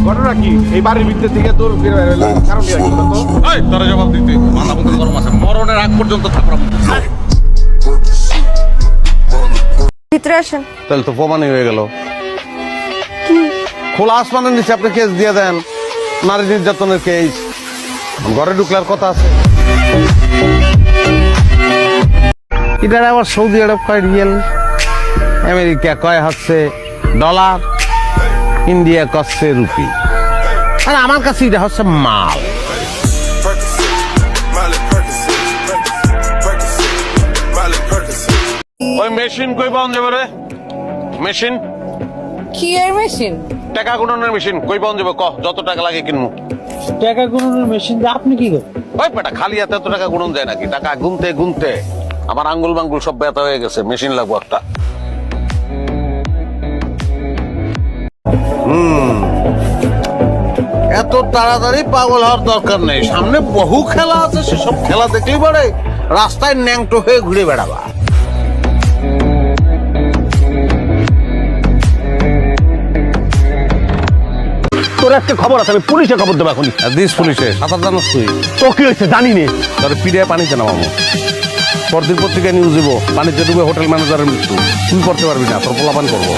ঘটনা কি এই বাড়ির ভিতর থেকে তোর কারণ কি তো এই তোরা জবাব দিতে মাথা বন্ধ গরম আছে মরণের আগ পর্যন্ত থাকলাম ভিতরে আসেন। তাহলে তো প্রমাণই হয়ে গেল খোলা আসমানের নিচে আপনি কেস দিয়ে দেন নারী নির্যাতনের কেস ঘরে ঢুকলার কথা আছে এটা আবার সৌদি আরব কয় রিয়েল আমেরিকা কয় হচ্ছে ডলার ইন্ডিয়া কচ্ছে রুপি আর আমার কাছে এটা হচ্ছে মাল ওই মেশিন কই পাওয়া যাবে রে মেশিন কি এর মেশিন? টাকা গুণনের মেশিন কই পাওয়া যাবে কহ যত টাকা লাগে কিনবো টাকা গুণনের মেশিন দিয়ে আপনি কি করেন? ওই বেটা খালি হাতে এত টাকা গুণন যায় নাকি টাকা গুনতে গুনতে আমার আঙ্গুল মাঙ্গুল সব ব্যথা হয়ে গেছে মেশিন লাগবো একটা এত তাড়াতাড়ি পাগল হওয়ার দরকার নেই সামনে বহু খেলা আছে সেসব খেলা দেখলেই পারে রাস্তায় ন্যাংটো হয়ে ঘুরে বেড়াবা তোর একটা খবর আছে, আমি পুলিশে খবর দেবো এখন। দিস পুলিশে সাঁতার জানোস তুই তো কি হয়েছে জানি নে। তাহলে পিড়ে পানিতে নামাবো পরদিন পত্রিকায় নিউজ দিব পানিতে ডুবে হোটেল ম্যানেজারের মৃত্যু তুই করতে পারবি না তোর পোলাপান করবো